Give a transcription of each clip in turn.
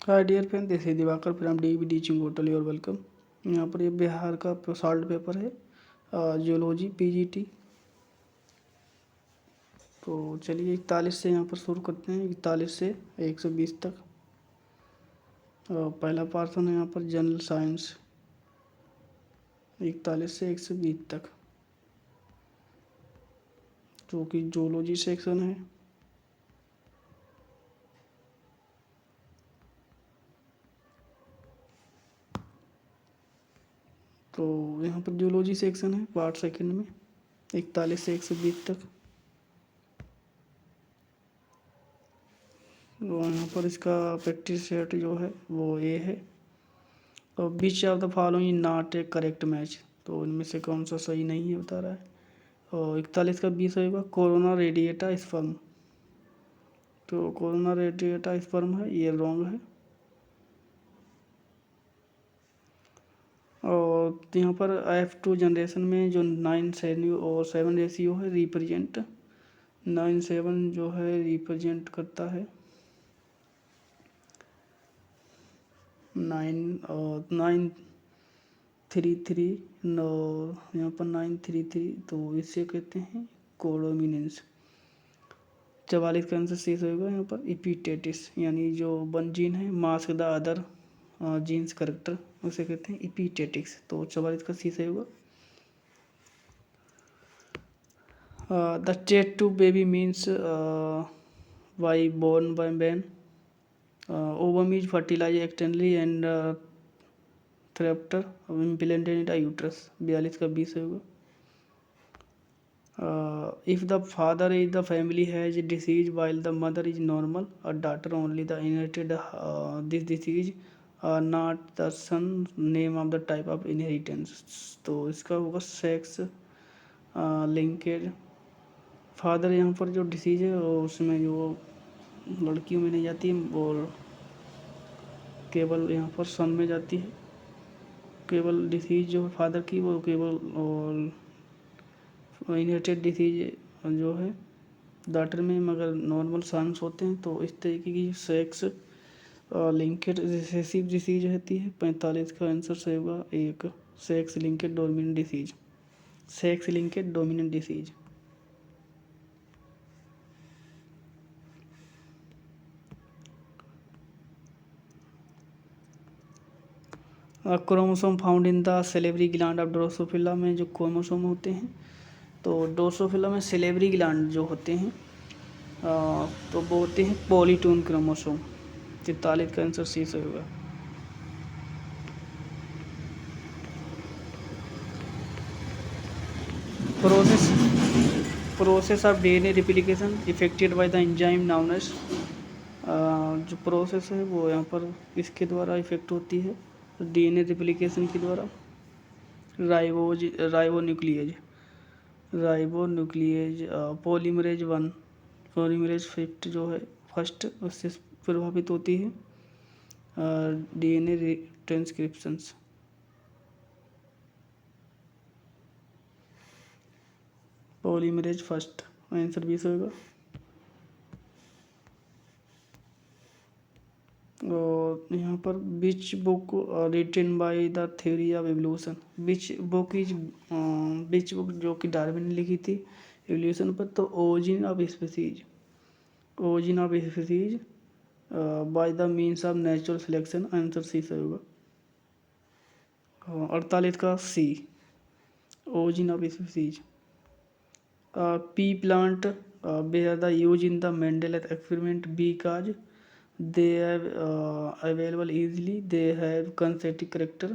Hi dear friend, this is Diwakar from DB teaching hotel. Your welcome. यहाँ पर ये बिहार का सॉल्ट पेपर है, जियोलॉजी पीजीटी। तो चलिए 41 से यहाँ पर शुरू करते हैं, 41 से 120 तक। पहला पार्सन है यहाँ पर जनरल साइंस, 41 से 120 तक, जो कि जियोलॉजी सेक्शन है। तो यहाँ पर जियोलॉजी सेक्शन है पार्ट सेकंड में, 41 से 120 तक। तो यहाँ पर इसका प्रैक्टिस सेट जो है वो ये है। और which of the following not a correct match, तो इनमें से कौन सा सही नहीं है बता रहा है। और 41 का 20 होगा कोरोना रेडिएटा स्पर्म। तो कोरोना रेडिएटा स्पर्म है, ये रॉन्ग है। और यहाँ पर F2 जनरेशन में जो 9 और 7 रेशियो है रिप्रेजेंट 9-7 जो है रिप्रेजेंट करता है 9 और 9-3-3। यहाँ पर 9-3-3, तो इसे कहते हैं कोडोमिनेंस। 44 का आंसर सी होगा यहाँ पर इपिटेटिस, यानी जो वन जीन है mask the other genes character, उसे कहते हैं इपिटेटिक्स। तो 44 का सी सही होगा। द चेट tube baby means why born by man. Ovum is fertilise externally and थ्रेप्टर इम्प्लांटेड इन द यूट्रस। 42 का 20 होगा। If the father is the family has disease while the mother is normal, a daughter only the inherited this disease, not the son, name of the type of inheritance। तो इसका होगा sex linkage. Father यहाँ पर जो disease है उसमें जो लड़कियों में नहीं जाती है और केवल यहाँ पर सन में जाती है। केवल डिसीज जो है फादर की वो केवल और इनहेरिटेड डिसीज जो है डॉटर में, मगर नॉर्मल सन्स होते हैं। तो इस तरीके की सेक्स लिंकेड रिसेसिव डिसीज रहती है। 45 का आंसर सही होगा एक, sex linked dominant disease. Sex linked dominant disease. Chromosome found in the salivary gland of Drosophila में जो क्रोमोसोम होते हैं, तो ड्रोसोफिला में सेलेवरी ग्लैंड जो होते हैं तो वो होते हैं पॉलीटून क्रोमोसोम। 43 का आंसर सी से होगा। Process of DNA replication effected by the enzyme known as. जो प्रोसेस है वो यहाँ पर इसके द्वारा इफेक्ट होती है डीएनए रिप्लिकेशन के द्वारा। राइबोन्यूक्लिएज पॉलीमरेज 1 पॉलीमरेज 5 जो है फर्स्ट, उससे प्रभावित होती है DNA transcriptions. Polymerase first, answer 20 होगा। और यहाँ पर which book written by the theory of evolution. Which book जो कि डार्विन ने लिखी थी एवोल्यूशन पर। तो origin of species by the means of natural selection, answer C से होगा। 48 का C, origin of species. Pea plant bear the use in the Mendel experiment because they are available easily, they have concentric character,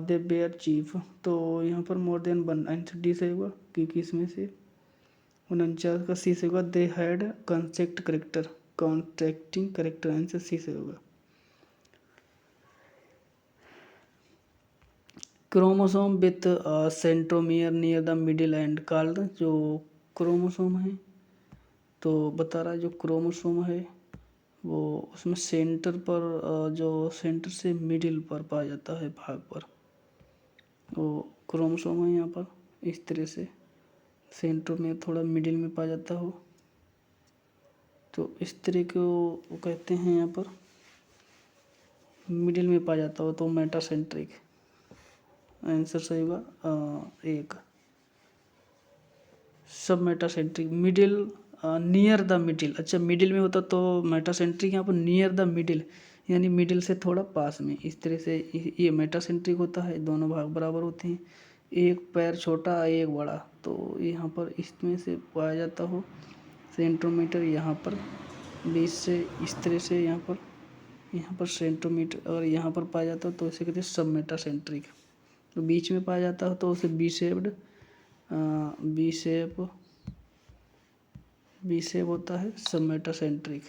they bear chief। तो यहाँ पर more than 1, answer D से होगा क्योंकि इसमें से 49 का सी से होगा। They had contracting character, answer C से होगा। Chromosome with centromere near the middle and called. जो क्रोमोसोम है तो बता रहा है जो क्रोमोसोम है वो उसमें सेंटर पर जो सेंटर से मिडिल पर पाया जाता है भाग पर, वो क्रोमोसोम है यहाँ पर इस तरह से सेंटर में थोड़ा मिडिल में पाया जाता हो, तो इस तरह को वो कहते हैं यहाँ पर मिडिल में पाया जाता हो तो मेटासेंट्रिक। आंसर सही होगा एक। सब metacentric, middle, near the middle. अच्छा, मिडिल में होता तो मेटासेंट्रिक, यहाँ पर नियर द मिडिल यानी मिडिल से थोड़ा पास में, इस तरह से ये मेटासेंट्रिक होता है। दोनों भाग बराबर होते हैं, एक पैर छोटा एक बड़ा, तो यहाँ पर इसमें से पाया जाता हो सेंटीमीटर, यहाँ पर 20 से इस तरह से यहाँ पर सेंटीमीटर, और यहाँ पर पाया जाता हो तो इसे कहते हैं सब मेटासेंट्रिक। तो बीच में पाया जाता हो तो उसे बी शेप्ड, बी शेप होता है सब मेटासेंट्रिक।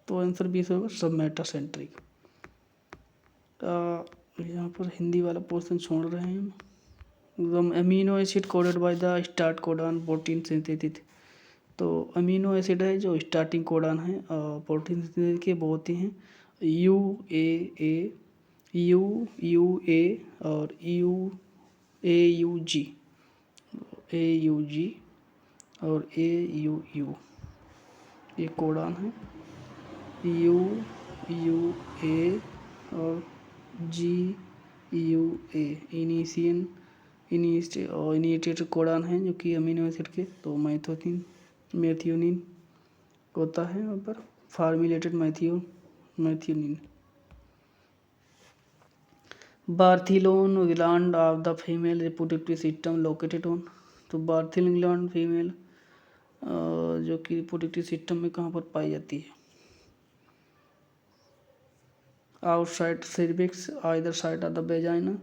तो आंसर बी से होगा सब मेटासेंट्रिक। यहाँ पर हिंदी वाला पोर्शन छोड़ रहे हैं हम। एकदम amino acid coded by the start codon protein synthesis. तो अमीनो एसिड है जो स्टार्टिंग कोडॉन है प्रोटीन सिंथेसिस के, वो होते हैं यू ए और ए यू जी और AUU, ये कोडॉन है। UUA और GUA इनिशिएटेड कोडॉन है जो कि अमीनो एसिड के। तो मैथ्यूनिन होता है वहाँ पर, फार्मुलेटेड मैथ्यूनिन। Bartholin gland of the female reproductive system located on. तो बार्थिल ग्लैंड फीमेल जो कि रिप्रोडक्टिव सिस्टम में कहाँ पर पाई जाती है? Outside cervix, either side of the vagina.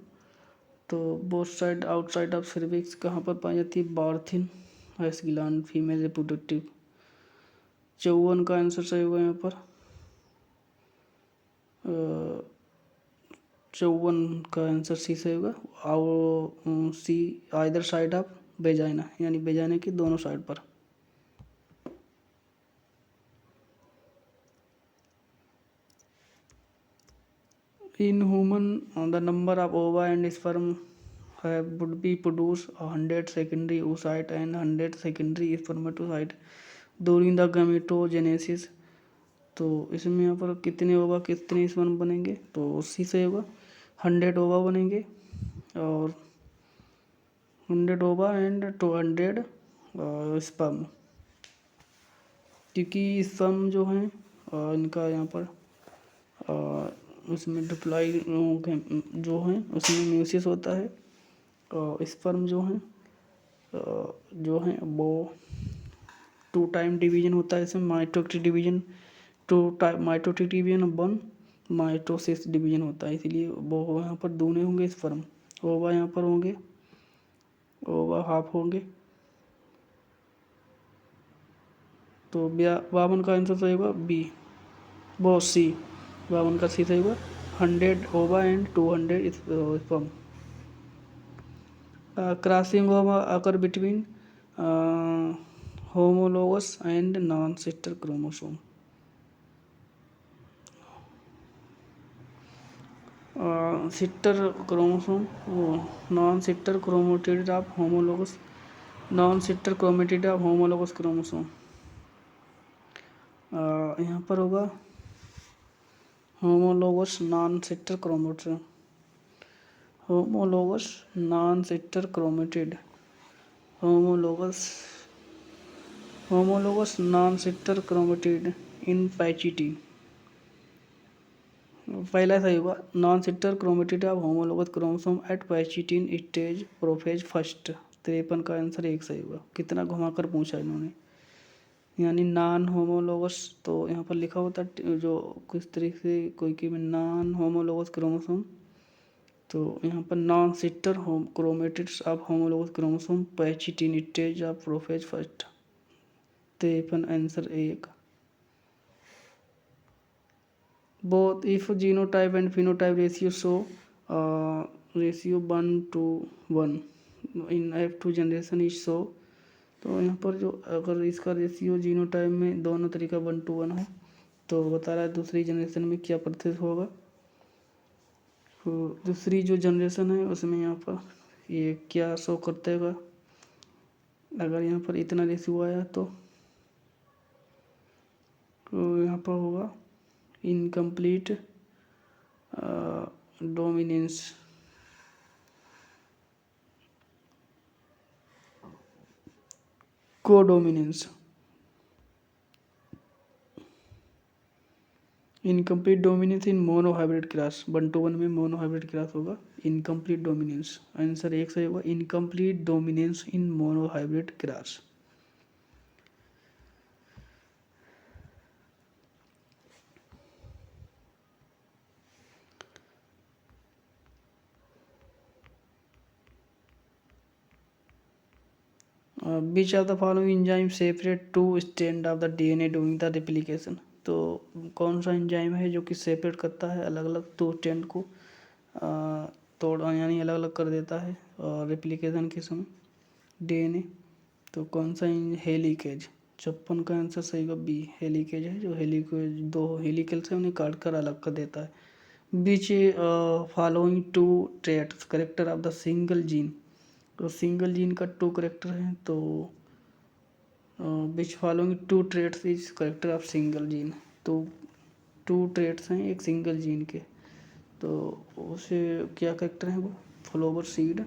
तो both side, outside of cervix कहाँ पर पाई जाती है? Bartholin has gland female reproductive. 54 का आंसर सही होगा यहाँ पर। 54 का आंसर सी सही होगा। सी आइदर साइड ऑफ वेजाइना, यानी वेजाइना की दोनों साइड पर। In human, the number of ova and sperm would be produce 100 secondary oocyte and 100 secondary spermatocyte during the gametogenesis। तो इसमें यहाँ पर कितने ओवा कितने स्पर्म बनेंगे? तो उसी से होगा 100 ओवा बनेंगे और 100 ओवा एंड 200 स्पर्म, क्योंकि स्पर्म जो हैं इनका यहाँ पर उसमें डिप्लॉय जो हैं उसमें म्यूसिस होता है, और स्पर्म जो हैं वो 2 टाइम डिवीजन होता है। इसमें माइटोटिक डिवीजन 1 माइटोसिस डिवीजन होता है, इसलिए वो यहाँ पर दूने होंगे स्पर्म। ओवा यहाँ पर होंगे, ओवा हाफ होंगे। तो 52 का आंसर सही होगा बी, वो सी। 52 का सी सही होगा 100 ओवा and 200 sperm. Crossing over occur between homologous and non sister chromosome. Sister chromosome, non sister chromatid of homologous, non sister chromatid of homologous chromosome. यहाँ पर होगा homologous non sister chromatid, homologous non sister chromatid, homologous non sister chromatid in pachytene. पहला सही होगा non sister chromatid of homologous chromosome at pachytene stage prophase first. 53 का answer एक सही होगा। कितना घुमाकर पूछा इन्होंने, यानी नॉन होमोलोगस, तो यहाँ पर लिखा होता जो किस तरीके से कोई कि नॉन होमोलोगस क्रोमोसोम, तो यहाँ पर non sister chromatids of homologous chromosome pachytene stage of prophase first. 53 answer एक। Both if genotype and phenotype ratio show ratio 1:1 in F2 generation is so। तो यहाँ पर जो अगर इसका रेशियो जीनोटाइप में दोनों तरीका 1:1 है तो बता रहा है दूसरी जनरेशन में क्या प्रतिशत होगा। तो दूसरी जो जनरेशन है उसमें यहाँ पर ये क्या शो करते होगा, अगर यहाँ पर इतना रेशियो आया तो यहाँ पर होगा incomplete dominance. Codominance. Incomplete dominance इन मोनो हाइब्रिड क्रॉस, 1:1 में मोनो हाइब्रिड क्रॉस होगा इनकम्प्लीट डोमिनेंस। आंसर एक सही होगा incomplete dominance in mono hybrid cross. Which of the following enzyme separate two strand of the DNA during the replication? तो कौन सा enzyme है जो कि सेपरेट करता है अलग अलग दो स्ट्रैंड को, तोड़ यानी अलग अलग कर देता है रेप्लिकेशन के समय डीएनए। तो कौन सा हेलिकेज। 56 का आंसर सही होगा बी, हेलिकेज है जो हेलिकेज दो हेलिकल से उन्हें काट कर अलग कर देता है। Which following two traits character of the single gene. तो सिंगल जीन का टू करेक्टर है, तो which following two traits is character of single gene. तो टू ट्रेट्स हैं एक सिंगल जीन के, तो उसे क्या करेक्टर है वो flower seed,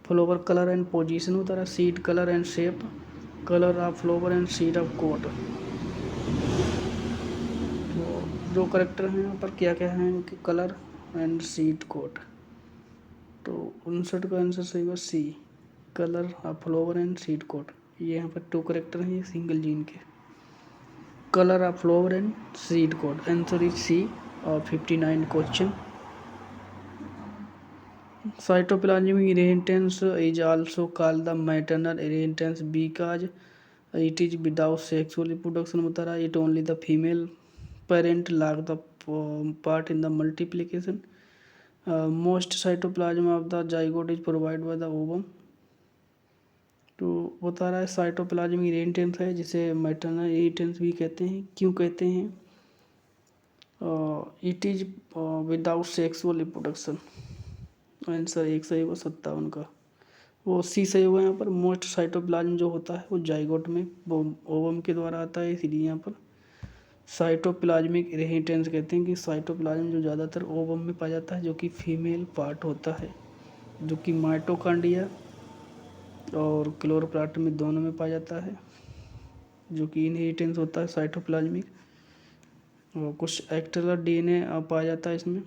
flower colour and position होता है, seed colour and shape, colour of flower and seed of coat. तो दो करेक्टर हैं यहाँ पर क्या क्या हैं कि कलर एंड सीड कोट। तो 59 का आंसर सही होगा C, colour of flower and seed coat. ये यहाँ पर टू करेक्टर हैं ये सिंगल जीन के, colour of flower and seed coat. Answer is C और 59 question. Cytoplasmic inheritance is also called the maternal inheritance because it is without sexual reproduction बता रहा है, it only the female parent lack the part in the multiplication. Most cytoplasm of the zygote is provided by the ovum. तो बता रहा है cytoplasmic inheritance है जिसे maternal inheritance भी कहते हैं। क्यों कहते हैं? It is without sexual reproduction. Answer एक सही होगा 57 का, वो सी सही होगा। यहाँ पर मोस्ट साइटोप्लाज्म जो होता है वो जाइगोट में वो ओवम के द्वारा आता है, इसलिए यहाँ पर साइटोप्लाज्मिक इनहेरिटेंस कहते हैं कि साइटोप्लाज्म जो ज़्यादातर ओवम में पाया जाता है जो कि फीमेल पार्ट होता है, जो कि माइटोकॉन्ड्रिया और क्लोरोप्लास्ट में दोनों में पाया जाता है, जो कि इनहेरिटेंस होता है साइटोप्लाज्मिक। और कुछ एक्स्ट्रा डीएनए पाया जाता है इसमें,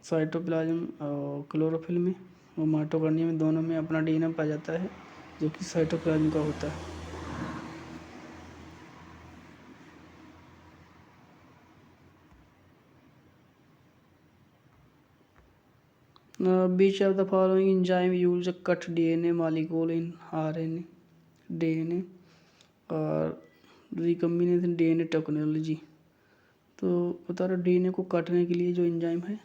साइटोप्लाज्म और क्लोरोफिल में और माइटोकॉन्ड्रिया में दोनों में अपना डीएनए पाया जाता है जो कि साइटोप्लाज्म का होता है। Which of the following enzyme use cut DNA molecule in RNA DNA और रिकम्बिनेशन डीएनए टेक्नोलॉजी। तो बता रहा डीएनए को काटने के लिए जो एंजाइम है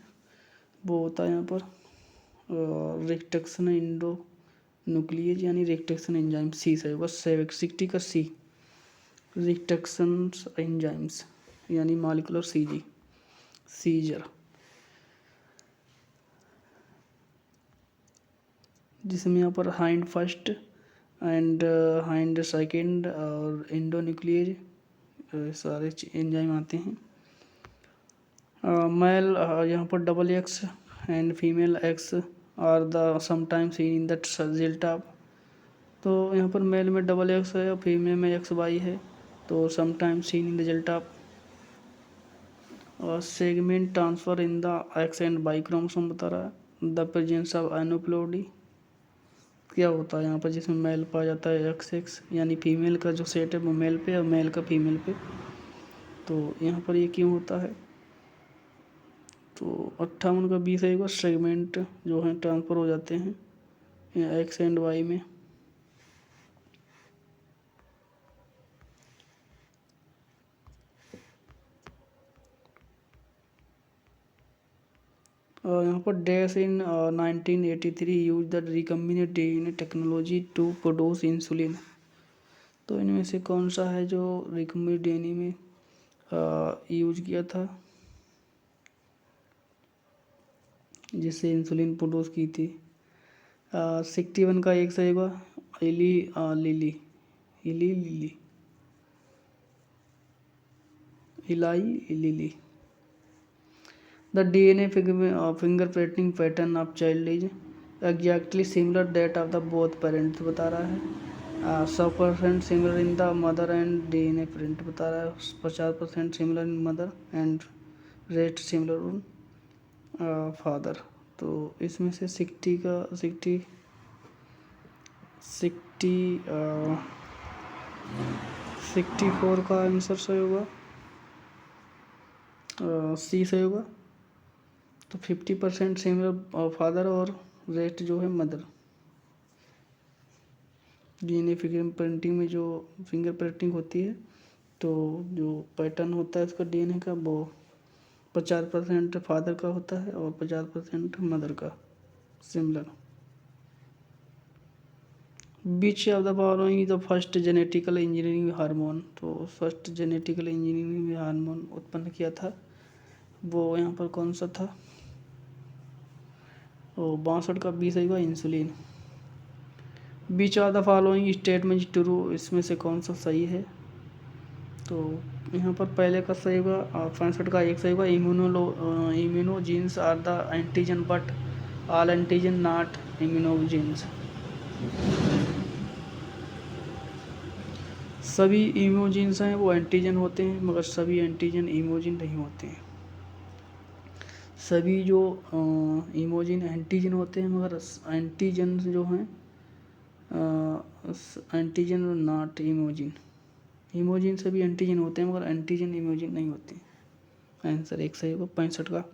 वो होता है यहाँ पर रिडक्शन इंडो न्यूक्लियेज यानी रिडक्शन एंजाइम। सी सही होगा 60 का सी, रिडक्शन एंजाइम्स यानी मॉलिक्यूलर सीजर, जिसमें यहाँ पर Hind first and Hind second और इंडो न्यूक्लियेज सारे एंजाइम आते हैं। मेल यहाँ पर double X and female X are the sometimes seen in the cell top. तो यहाँ पर मेल में डबल एक्स है और फीमेल में एक्स वाई है, तो sometimes seen in the gel top. और segment transfer in the X and Y chromosome बता रहा है। द प्रेजेंस ऑफ एनोप्लोडी क्या होता है यहाँ पर, जिसमें मेल पाया जाता है एक्स यानी फीमेल का जो सेट है वो मेल पे और मेल का फीमेल पे। तो यहाँ पर ये क्यों होता है? तो 58 का 20 आएगा, सेगमेंट जो है ट्रांसफ़र हो जाते हैं एक्स एंड वाई में। यहाँ पर dash in 1983 use the recombinant DNA technology to produce insulin. तो इनमें से कौन सा है जो रिकम्बिनेंट डीएनए में यूज किया था जिससे इंसुलिन प्रोड्यूस की थी? 61 का एक सही होगा इली लिली इली लिली इलाई lily. The DNA fingerprinting pattern of child is exactly similar that of the both parents बता रहा है. 100% similar in the mother and DNA print बता रहा है. 50% similar in mother and rest similar in father. तो इसमें से 64 का आंसर सही होगा. सी सही होगा. तो 50% सिमिलर फादर और रेस्ट जो है मदर. डीएनए फिंगर प्रिंटिंग में जो फिंगर प्रिंटिंग होती है तो जो पैटर्न होता है उसका डीएनए का वो 50% फादर का होता है और 50% मदर का similar. Beach of the following is the first genetical engineering hormone. तो फर्स्ट जेनेटिकल इंजीनियरिंग हार्मोन उत्पन्न किया था वो यहाँ पर कौन सा था. वो 62 का 20 होगा insulin. Beach of the following statement true. इसमें से कौन सा सही है. तो यहाँ पर पहले का सही होगा. 65 का 1 सही होगा. Immunogens are the antigen but all antigen not immunogens. सभी इम्यूनोजीन्स हैं वो एंटीजन होते हैं मगर सभी एंटीजन इम्यूनोजीन नहीं होते हैं. सभी जो इमोजिन एंटीजन होते हैं मगर एंटीजन जो हैं एंटीजन नॉट इमोजिन. इमोजिन सभी एंटीजन होते हैं मगर एंटीजन इमोजिन नहीं होते. आंसर 1 सही होगा 65 का.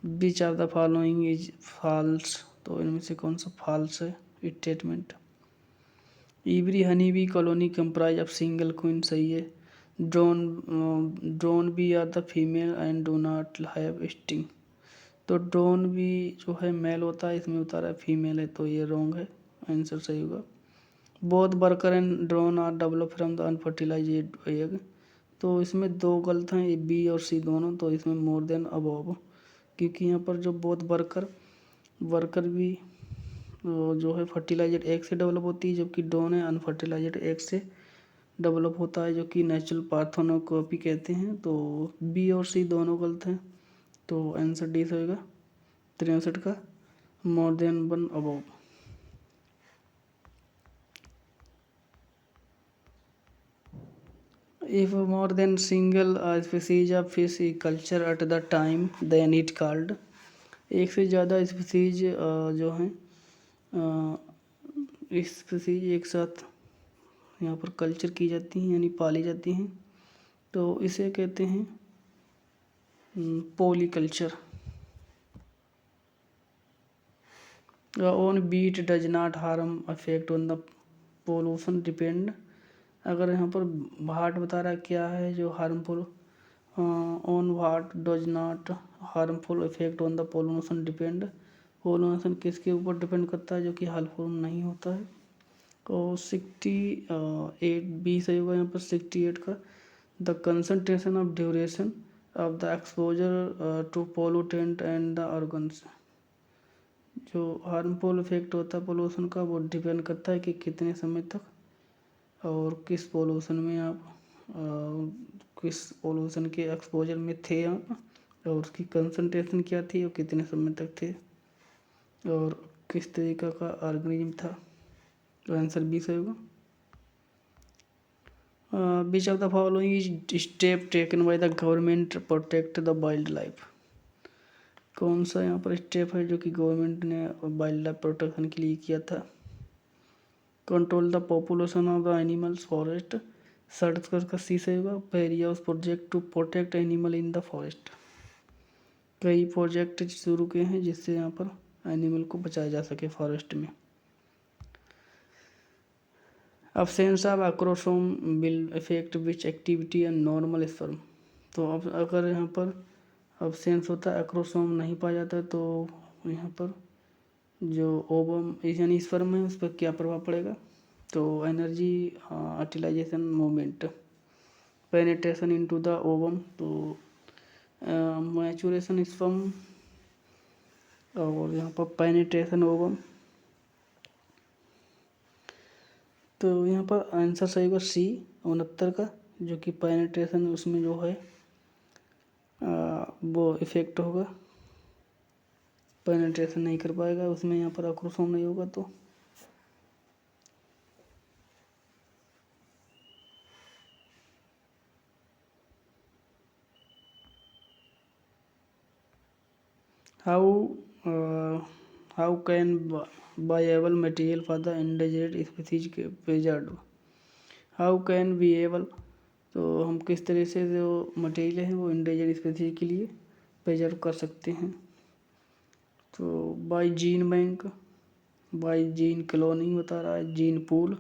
Which of the following is false. तो इनमें से कौन सा फॉल्स है statement. Every honey bee colony comprise of single queen सही है. Drone bee are the female and do not have sting. तो ड्रोन बी जो है मेल होता है इसमें उतारा है फीमेल है तो ये रॉन्ग है. आंसर सही होगा. Both worker and drone are develop from the unfertilized egg. तो इसमें 2 गलत हैं बी और सी दोनों. तो इसमें मोर देन अबव क्योंकि यहाँ पर जो बोथ वर्कर भी जो है फर्टिलाइज्ड एग से डेवलप होती है जबकि ड्रोन है अनफर्टिलाइज्ड एग से डेवलप होता है जो कि नेचुरल पार्थेनोकॉपी कहते हैं. तो बी और सी दोनों गलत हैं. तो आंसर डी से होगा 63 का मोर than one above. If more than single species of fish is culture at the time then it called. एक से ज़्यादा स्पीसीज जो हैं स्पीसीज एक साथ यहाँ पर कल्चर की जाती हैं यानी पाली जाती हैं तो इसे कहते हैं polyculture. On beat does not harm affect on the pollution depend. अगर यहाँ पर भाट बता रहा है क्या है जो harmful. On what does not harmful effect on the pollution depend. Pollution किसके ऊपर डिपेंड करता है जो कि हार्मफुल नहीं होता है. और 68 बी सही होगा यहाँ पर 68 का. The concentration of duration of the exposure to pollutant and the organs. जो हार्मफुल इफेक्ट होता है पोल्यूशन का वो डिपेंड करता है कि कितने समय तक और किस पोल्यूशन में आप किस पोल्यूशन के एक्सपोजर में थे आप और उसकी कंसंट्रेशन क्या थी और कितने समय तक थे और किस तरीका का ऑर्गेनिज्म था. तो आंसर बी सही होगा. Which of the following is step taken by the government protect the wildlife. कौन सा यहाँ पर स्टेप है जो कि गवर्नमेंट ने वाइल्ड लाइफ प्रोटेक्शन के लिए किया था. Control the population of the animals forest. 67 का सी सही होगा. पेरियास project to protect animal in the forest. कई प्रोजेक्ट शुरू किए हैं जिससे यहाँ पर एनिमल को बचाया जा सके फॉरेस्ट में. Absence of acrosome will effect which activity and normal sperm. तो अब अगर यहाँ पर अब्सेंस होता है एक्रोसोम नहीं पाया जाता तो यहाँ पर जो ओवम यानी स्पर्म है उस पर क्या प्रभाव पड़ेगा. तो energy fertilisation movement penetration into the ovum. तो मैचुरेशन स्पर्म और यहाँ पर पेनिट्रेशन ओवम तो यहाँ पर आंसर सही होगा सी 69 का, जो कि पेनिट्रेशन उसमें जो है वो इफेक्ट होगा, पेनिट्रेशन नहीं कर पाएगा उसमें, यहाँ पर अक्रोसोम नहीं होगा। तो how can Bible material for the endangered species preserve, how can be able, तो हम किस तरह से जो मटेरियल है वो एंडेंजर्ड स्पीसीज के लिए प्रिजर्व कर सकते हैं। तो by gene bank, by gene cloning बता रहा है, जीन पूल,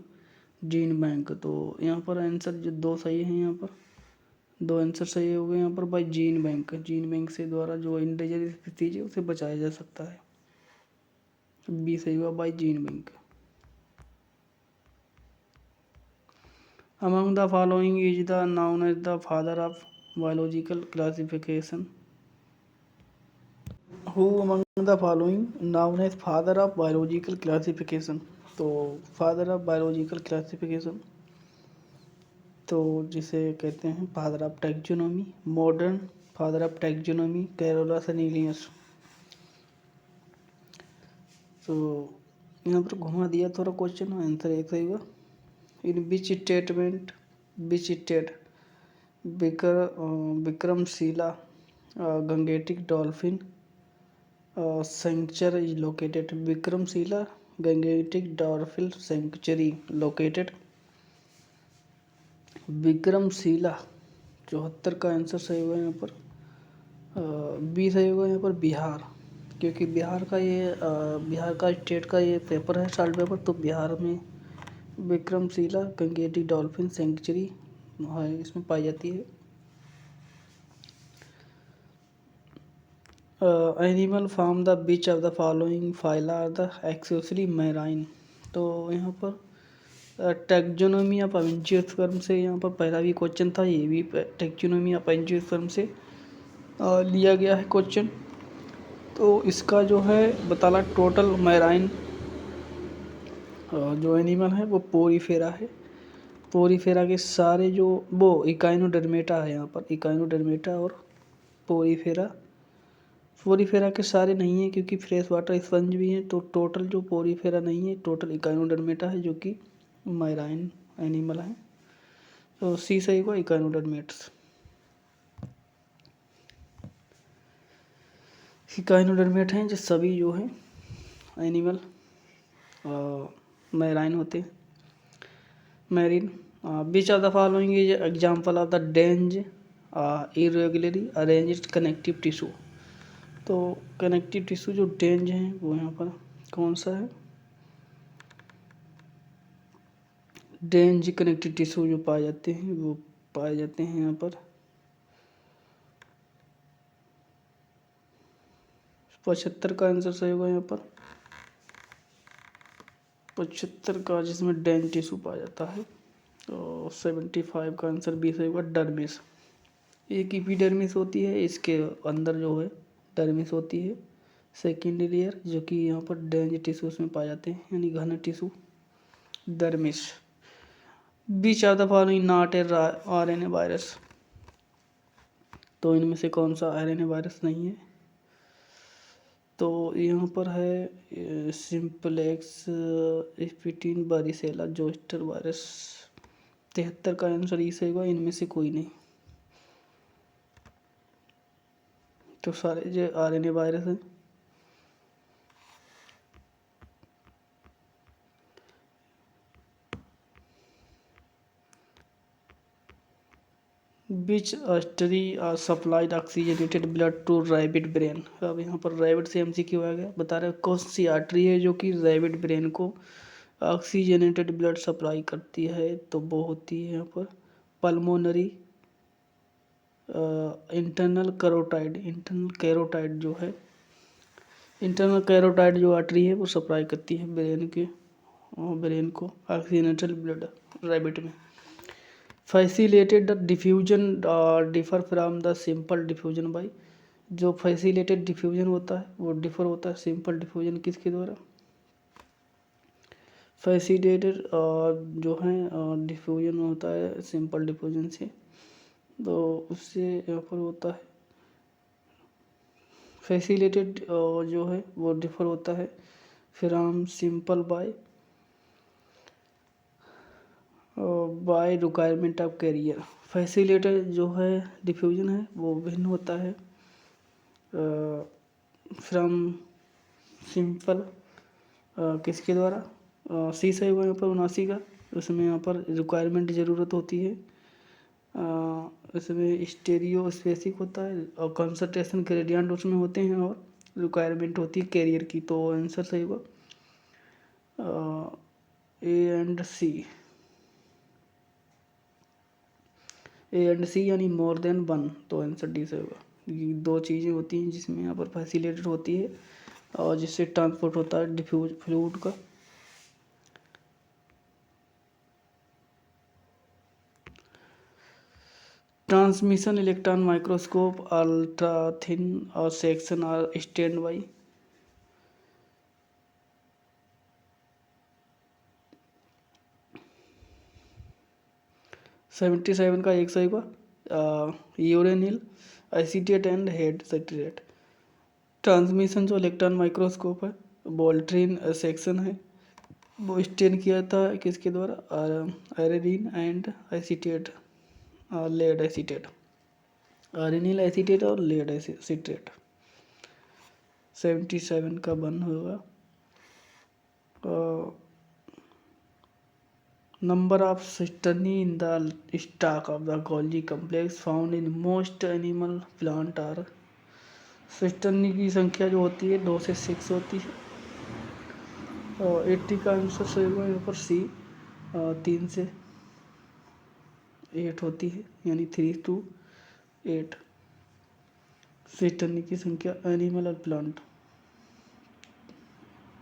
जीन बैंक। तो यहाँ पर आंसर जो दो सही है, यहाँ पर दो आंसर सही हो गए यहाँ पर। By gene bank, gene bank से द्वारा जो एंडेंजर्ड स्पीसीज है उसे बचाया जा सकता है। बी सही हुआ, by gene bank. Among the following is the known as the father of biological classification, who among the following known as father of biological classification. तो फादर ऑफ बायोलॉजिकल क्लासिफिकेशन, तो जिसे कहते हैं father of taxonomy, modern father of taxonomy Carolus Linnaeus. तो यहाँ पर घुमा दिया थोड़ा क्वेश्चन, आंसर एक सही हुआ। In which statement, which state Vikramshila Gangetic dolphin sanctuary is located, Vikramshila Gangetic dolphin sanctuary located, Vikramshila 74 का आंसर सही होगा यहाँ पर। बी सही होगा यहाँ पर बिहार, क्योंकि बिहार का स्टेट का ये पेपर है साल्ट पेपर, तो बिहार में विक्रमशिला गंगेटिक डॉल्फिन सेंचुरी है इसमें पाई जाती है। Animal from the which of the following phyla are the exclusively marine. तो यहाँ पर टैक्सोनॉमी ऑफ एंजियोस्पर्म से यहाँ पर पहला भी क्वेश्चन था, ये भी टैक्सोनॉमी ऑफ एंजियोस्पर्म से लिया गया है क्वेश्चन। तो इसका जो है बताला टोटल मैराइन जो एनिमल है वो पोरीफेरा है, पोरीफेरा के सारे जो वो इकाइनोडर्मेटा है, यहाँ पर इकाइनोडर्मेटा और पोरीफेरा, पोरीफेरा के सारे नहीं है क्योंकि फ्रेश वाटर स्पंज भी हैं। तो टोटल जो पोरीफेरा नहीं है, टोटल इकाइनोडर्मेटा है जो कि मैराइन एनिमल है। तो सी सही हुआ, इकाइनोडर्मेट्स। इकाइनोडर्मेट हैं जो सभी जो है एनिमल मैराइन होते हैं, marine. Which of the following is example of the dense irregularly arranged connective tissue. तो कनेक्टिव टिश्यू जो डेंज हैं वो यहाँ पर कौन सा है, डेंज कनेक्टिव टिश्यू जो पाए जाते हैं वो पाए जाते हैं यहाँ पर 75 का आंसर सही होगा यहाँ पर, 75 का जिसमें डेंज टिश्यू पाया जाता है। तो 75 का आंसर बी सही होगा, डर्मिस। एक एपिडर्मिस होती है, इसके अंदर जो है डर्मिस होती है सेकेंडरी लेयर, जो कि यहाँ पर डेंज टिश्यूज में पाए जाते हैं, यानी घन tissue dermis. Beach of the following not A RNA virus. तो इनमें से कौन सा आरएनए वायरस नहीं है, तो यहाँ पर है सिंपलेक्स स्पिटिन वारिसेला जोस्टर वायरस। 73 का आंसर ई सही होगा, इनमें से कोई नहीं। तो सारे जो आरएनए वायरस हैं। Which study supplied oxygenated blood to rabbit brain. अब यहाँ पर रैबिट से एमसीक्यू आ गया, बता रहे कौन सी आर्टरी है जो कि रैबिट ब्रेन को ऑक्सीजनेटेड ब्लड सप्लाई करती है। तो वो होती है यहाँ पर पल्मोनरी इंटरनल कैरोटाइड, इंटरनल कैरोटाइड जो है, इंटरनल कैरोटाइड जो आर्टरी है वो सप्लाई करती है ब्रेन को ऑक्सीजनेटेड ब्लड रैबिट में। Facilitated the diffusion differ from the simple diffusion by. जो फैसिलेटेड डिफ्यूजन होता है वो डिफर होता है सिंपल डिफ्यूजन किसके द्वारा, फैसिलिटेटेड जो है डिफ्यूजन में होता है सिंपल डिफ्यूजन से, तो उससे यहाँ पर होता है। फैसिलिटेटेड जो है वो डिफर होता है from simple by requirement of carrier. Facilitated जो है डिफ्यूजन है वो भिन्न होता है फ्रॉम सिंपल किसके द्वारा, सी सही हुआ यहाँ पर 79 का। उसमें यहाँ पर रिक्वायरमेंट ज़रूरत होती है, उसमें स्टेरियो स्पेसिक होता है और कंसंट्रेशन ग्रेडियंट उसमें होते हैं और रिक्वायरमेंट होती है कैरियर की। तो आंसर सही होगा A and C. A and सी यानी मोर देन वन, तो आंसर डी से होगा। ये दो चीज़ें होती हैं जिसमें यहाँ पर फैसिलिटेड होती है और जिससे ट्रांसपोर्ट होता है डिफ्यूज फ्लूइड का। Transmission electron microscope ultra thin और section are stand by. Seventy seven का एक सही हुआ uranyl acetate and head citrate. Transmission जो इलेक्ट्रॉन माइक्रोस्कोप है बोल्ट्रिन सेक्शन है वो स्टेन किया था किसके द्वारा, iron and acetate lead acetate, uranyl acetate और लेड एसीटेट। 77 का बन होगा। Number of cisternae in the stock of the Golgi complex found in most animal plant are. Cisternae की संख्या जो होती है 2 से 6 होती है और 80 का आंसर सही होगा यहाँ पर सी 3 से 8 होती है यानी 3 to 8 सिस्टर्नी की संख्या एनिमल और प्लांट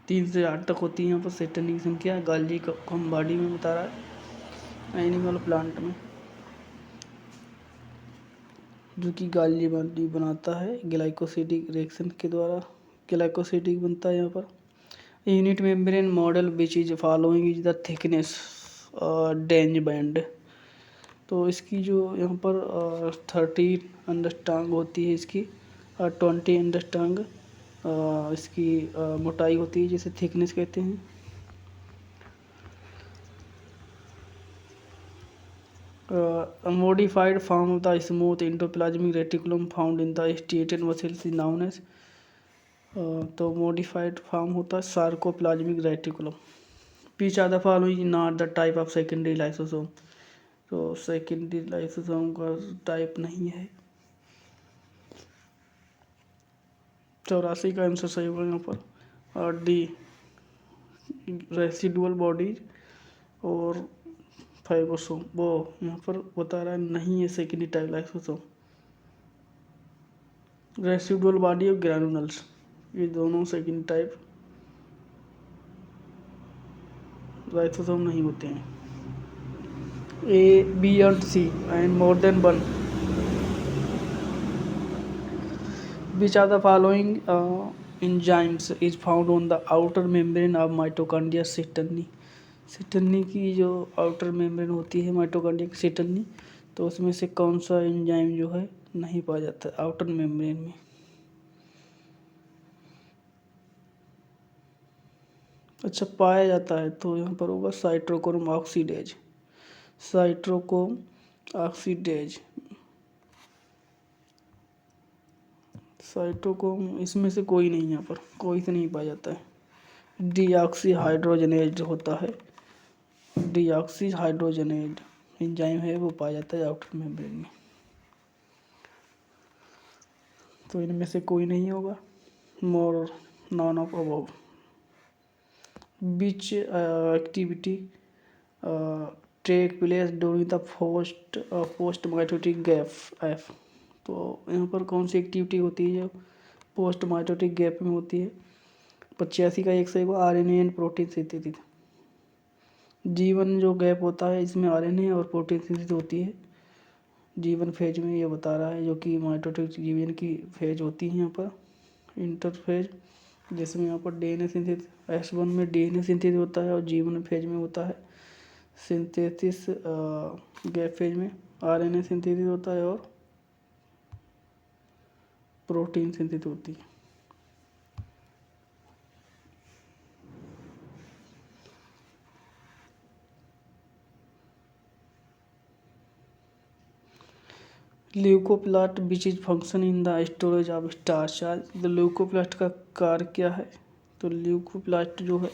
3 से 8 तक होती है यहाँ पर सिस्टर्नी की संख्या। गाल्जी का हम बॉडी में बता रहा है एनिमल प्लांट में जो कि गाल्जी बॉडी बनाता है ग्लाइकोसिडिक रिएक्शन के द्वारा ग्लाइकोसिडिक बनता है यहाँ पर। Unit membrane model which is following is the thickness dense band. तो इसकी जो यहाँ पर 30 अंडरस्टांग होती है इसकी 20 अंडरस्टांग इसकी मोटाई होती है जिसे थिकनेस कहते हैं। Modified form of the smooth endoplasmic reticulum found in the striated muscles is known as. तो मॉडिफाइड फॉर्म होता है सार्कोप्लाज्मिक रेटिकुलम। पीछे आधा following not the type of secondary lysosome. तो सेकेंडरी लाइसोसोम का टाइप नहीं है। 84 का आंसर सही होगा यहाँ पर और डी रेसिडुअल बॉडीज और फाइब्रोसोम वो यहाँ पर बता रहा है नहीं है secondary type lysosome. Residual body और ग्रैनुलस ये दोनों सेकेंडरी टाइप लाइसोसोम नहीं होते हैं। A B and C and more than one. Which are the following enzymes is found on the outer membrane of mitochondria cisternae। Cisternae की जो outer membrane होती है माइटोकॉन्ड्रिया की सिस्टर्नी, तो उसमें से कौन सा एंजाइम जो है नहीं पाया जाता है आउटर मेम्ब्रेन में। अच्छा पाया जाता है तो यहाँ पर होगा cytochrome oxidase. Cytochrome oxidase cytochrome इसमें से कोई नहीं, यहाँ पर कोई से नहीं पाया जाता है। डीऑक्सी हाइड्रोजनेज होता है, डीऑक्सी हाइड्रोजनेज एंजाइम है वो पाया जाता है आउटर मेम्ब्रेन में। तो इनमें से कोई नहीं होगा more none of above. Which activity take place during the post mitotic gap F. तो यहाँ पर कौन सी एक्टिविटी होती है जो पोस्ट माइटोटिक गैप में होती है। 85 का एक सही हुआ आरएनए एंड प्रोटीन सिंथेसिस। जीवन जो गैप होता है इसमें आरएनए और प्रोटीन सिंथेसिस होती है जीवन फेज में, ये बता रहा है जो कि माइटोटिक जीवन की फेज होती है यहाँ पर इंटरफेज जिसमें यहाँ पर डीएनए सिंथेसिस S1 में डीएनए सिंथेसिस होता है और G1 फेज में होता है सिंथेसिस, गैप फेज में आरएनए सिंथेसिस होता है और प्रोटीन सिंथेसिस होती है। Leucoplast which is function in the storage of starch. तो ल्यूकोप्लास्ट का कार्य क्या है? तो ल्यूकोप्लास्ट जो है,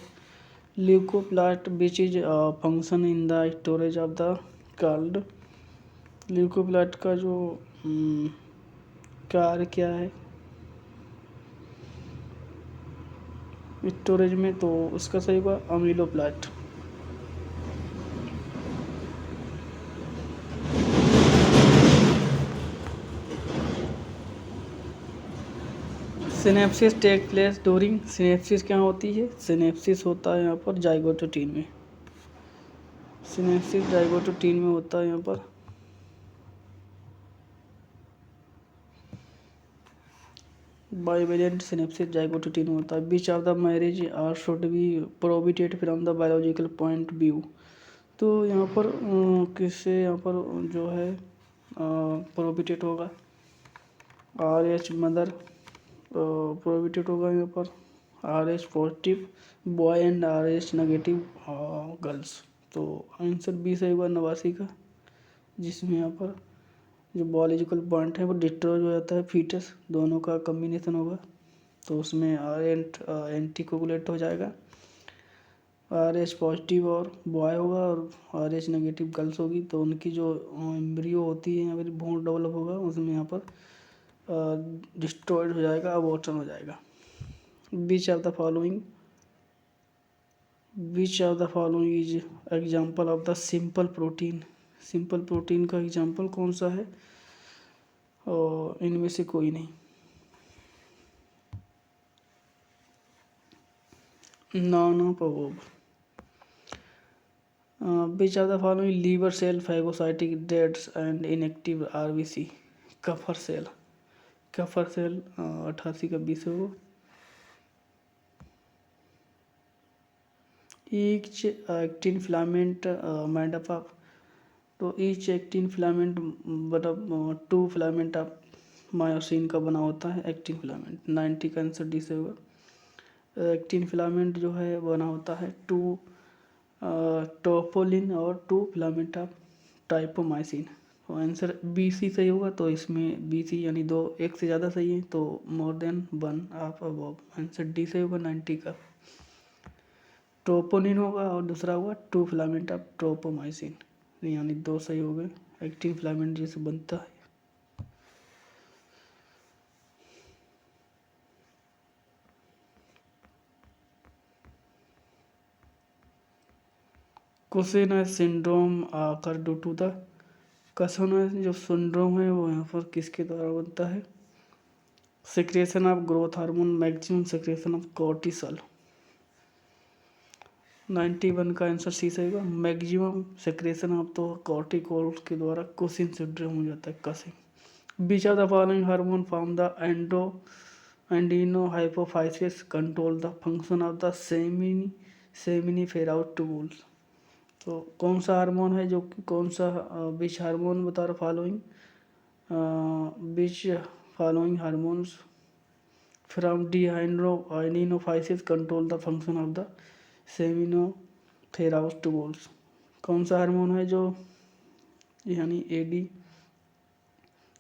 leucoplast which is function in the storage of the called. Leucoplast का जो कार्य क्या है स्टोरेज में, तो उसका सही होगा amyloplast. Synapsis take place during. Synapsis क्या होती है? सिनेप्सिस होता है यहाँ पर जाइगोटोटीन में। सिनेप्सिस जाइगोटोटीन में होता है यहाँ पर। बाइवेलेंट सिनेप्सिस जाइगोटोटीन होता है। Which of the marriage are should be prohibited from the biological point view. तो यहाँ पर किससे यहाँ पर जो है प्रोहिबिटेड होगा? RH मदर प्रोहिबिटेड होगा यहाँ पर, RH positive boy and RH negative girls. तो आंसर बी सही होगा 89 का, जिसमें यहाँ पर जो बायोलॉजिकल पॉइंट है वो डिस्ट्रॉय हो जाता है, फीटस दोनों का कम्बिनेशन होगा, तो उसमें एंटी कोगुलेट हो जाएगा। RH पॉजिटिव और बॉय होगा और RH नेगेटिव गर्ल्स होगी, तो उनकी जो एम्ब्रियो होती है या फिर भ्रूण डेवलप होगा उसमें यहाँ पर डिस्ट्रॉयड हो जाएगा, अबॉर्शन हो जाएगा। Which of the following is example of the simple protein. Simple protein का एग्जाम्पल कौन सा है? और इनमें से कोई नहीं। None of above. Which of the following liver cell phagocytic deads and inactive RBC। Kupffer cell 88 का 20 होगा। Each actin filament made up of. तो ईच एक्टिन फिलामेंट मतलब 2 फिलामेंट ऑफ मायोसिन का बना होता है एक्टिन फिलामेंट। 90 का आंसर डी से होगा। एक्टिन फिलामेंट जो है बना होता है 2 टोपोलिन और 2 फिलामेंट ऑफ टाइपोमाइसिन। तो आंसर BC सही होगा। तो इसमें BC यानी 2 एक से ज़्यादा सही है, तो more than 1 of above. Answer D सही होगा 90 का। ट्रोपोनिन होगा और दूसरा होगा 2 फिलामेंट ऑफ ट्रोपोमाइसिन, यानी 2 सही हो गए। एक्टिन फिलामेंट जैसे बनता है। कुशेनर सिंड्रोम आकर ड्यू टू द। कुशेनर जो सिंड्रोम है वो यहाँ पर किसके द्वारा बनता है? Secretion of growth hormone, maximum secretion of cortisol. 91 का आंसर सी सही होगा। मैक्सिमम सिक्रेशन ऑफ तो कॉर्टिकोल के द्वारा कुशिन सिंड्रोम हो जाता है, Cushing. Which of the following hormone from the adeno hypophysis control the function of the seminiferous tubules. तो कौन सा हार्मोन है जो कौन सा बीच हार्मोन बता रहा following which following hormones from adenohypophysis control the function of the seminiferous tubules. कौन सा हार्मोन है जो यानी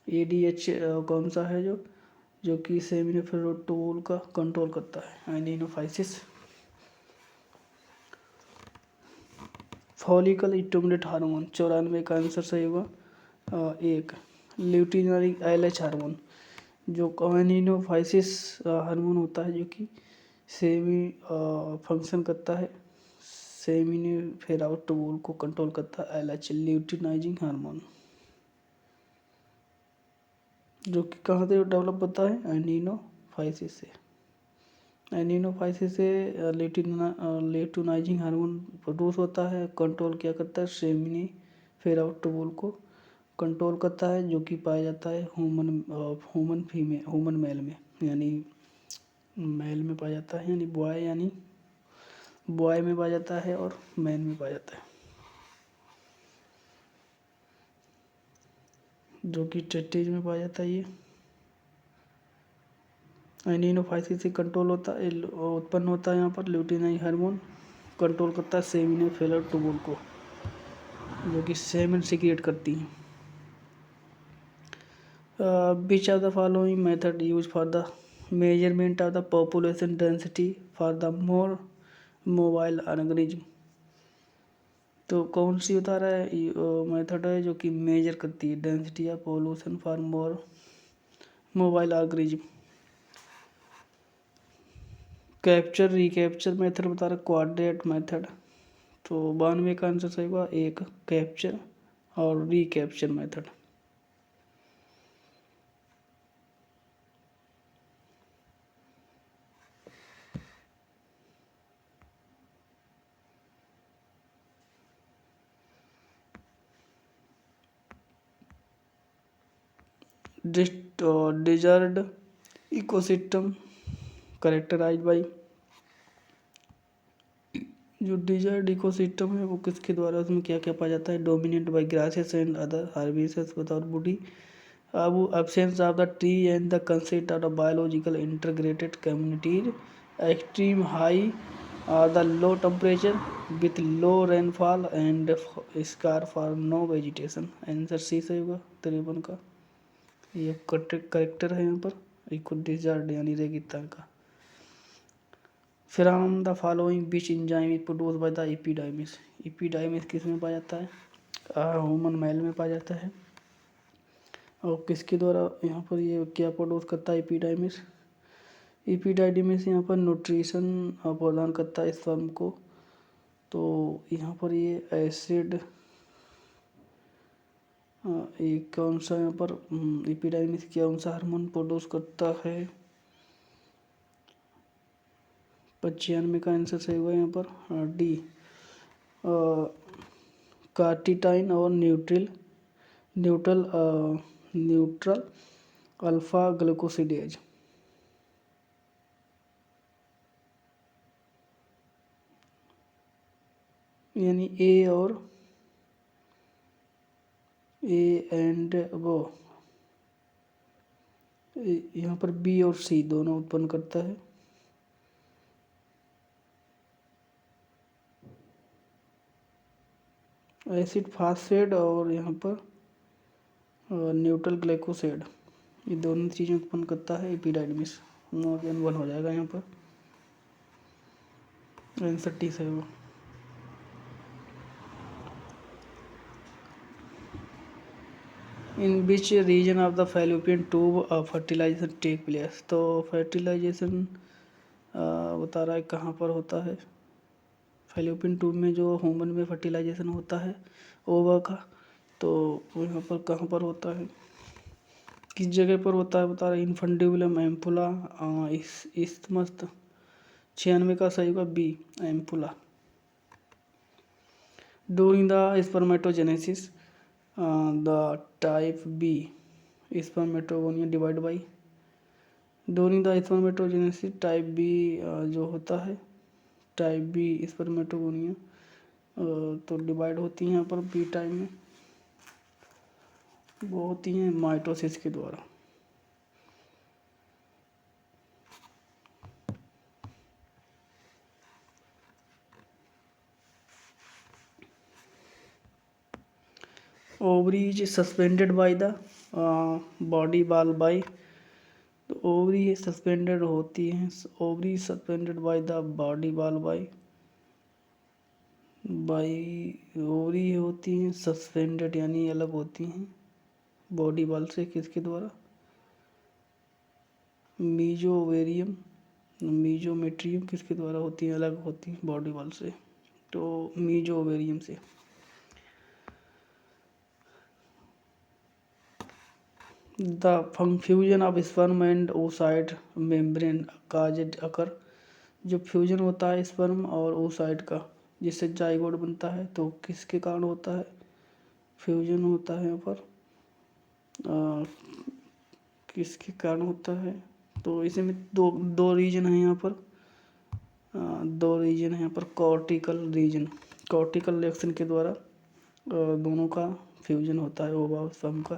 ADH कौन सा है जो कि सेमिनोफेराउस ट्यूबुल का कंट्रोल करता है, एनिनोफाइसिस। फॉलिकल स्टिमुलेट हार्मोन 94 का आंसर सही होगा। एक ल्यूटिनरी LH हार्मोन जो एनिनोफाइसिस हार्मोन होता है, जो कि सेमी फंक्शन करता है, सेमिनिफेराउस ट्यूबुल को कंट्रोल करता है, LH ल्यूटिनाइजिंग हार्मोन, जो कि कहाँ से डेवलप होता है? एनिनोफाइसिस से। एनिनोफाइसिस से ल्यूटिनाइजिंग हार्मोन प्रोड्यूस होता है, कंट्रोल क्या करता है? सेमिनिफेराउस ट्यूबुल को कंट्रोल करता है, जो कि पाया जाता है ह्यूमन मेल में, यानी मेल में पाया जाता है, यानी बॉय में पाया जाता है और मैन में पाया जाता है, जो कि टेस्टिस में पाया जाता है। ये एनिनोफाइसिस से कंट्रोल होता है, उत्पन्न होता है यहाँ पर ल्यूटिनाइन हार्मोन कंट्रोल करता है सेमिनल फेलर ट्यूबुल को, जो कि सेमन सीक्रेट करती हैं। Which of the following method used for the measurement of the population density for the more mobile organism? तो कौन सी बता रहा है मेथड है जो कि मेजर करती है डेंसिटी या population for more mobile organism? Capture recapture method बता रहा है, क्वाड्रेट मेथड। तो 92 का आंसर सही हुआ, एक कैप्चर और recapture method. Desert ecosystem characterize by, जो डिजर्ड इकोसिस्टम है वो किसके द्वारा, उसमें क्या क्या पाया जाता है? Dominate by grasses and other herbivores without body, अब absence of the tree and the concept of the biological integrated communities, extreme high or the low temperature with low rainfall and scarce for no vegetation। Answer C सही होगा 53 का। ये character है यहाँ पर, eco डिजर्ड यानी रेगिस्तान का। From the following which enzyme is produce by the epididymis, epididymis किस में पाया जाता है? ह्यूमन मेल में पाया जाता है। और किसके द्वारा यहाँ पर ये क्या प्रोड्यूस करता है एपिडाइमिस? एपिडाइडिमिस यहाँ पर न्यूट्रिशन प्रदान करता है स्पर्म को। तो यहाँ पर ये एसिड एक कौन सा यहाँ पर एपिडाइमिस कौन सा हार्मोन प्रोड्यूस करता है? 95 का आंसर सही हुआ यहाँ पर, डी कार्टिटाइन और न्यूट्रल अल्फा ग्लूकोसिडेज। यानी ए एंड वो यहाँ पर बी और सी दोनों उत्पन्न करता है। एसिड फास्फेट और यहाँ पर न्यूट्रल ग्लाइकोसाइड, ये दोनों चीज़ें उत्पन्न करता है एपिडाइडिमिस। वन हो जाएगा यहाँ पर, आंसर टी सही होगा। In which region of the fallopian tube fertilization take place, तो फर्टिलाइजेशन बता रहा है कहाँ पर होता है? फैलोपियन ट्यूब में जो ह्यूमन में फर्टिलाइजेशन होता है ओवा का, तो वो यहाँ पर कहाँ पर होता है, किस जगह पर होता है बता रहे? Infundibulum ampulla isthmus. 96 का सही होगा B ampulla. During the spermatogenesis the type B spermatogonia divide by, during the spermatogenesis type B जो होता है टाइप बी स्पर्मेटोगोनिया तो डिवाइड होती हैं यहाँ पर बी टाइम में, वो होती हैं माइटोसिस के द्वारा। Ovary is suspended by the body ball by, तो ओवरी सस्पेंडेड होती हैं, ovary suspended by the body ball by ovary होती हैं सस्पेंडेड यानी अलग होती हैं बॉडी बॉल से, किसके द्वारा? मीजोवेरियम मीजोमेट्रियम किसके द्वारा होती हैं? अलग होती हैं बॉडी बॉल से, तो मीजोवेरियम से। The fusion of sperm and oocyte membrane caused occur, जो फ्यूजन होता है स्पर्म और oocyte का जिससे जाइगोट बनता है, तो किसके कारण होता है फ्यूजन होता है यहाँ पर? किसके कारण होता है? तो इसमें दो दो रीजन है यहाँ पर, दो रीजन है यहाँ पर। कॉर्टिकल रीजन, कॉर्टिकल रिएक्शन के द्वारा दोनों का फ्यूजन होता है ओवा और सम का।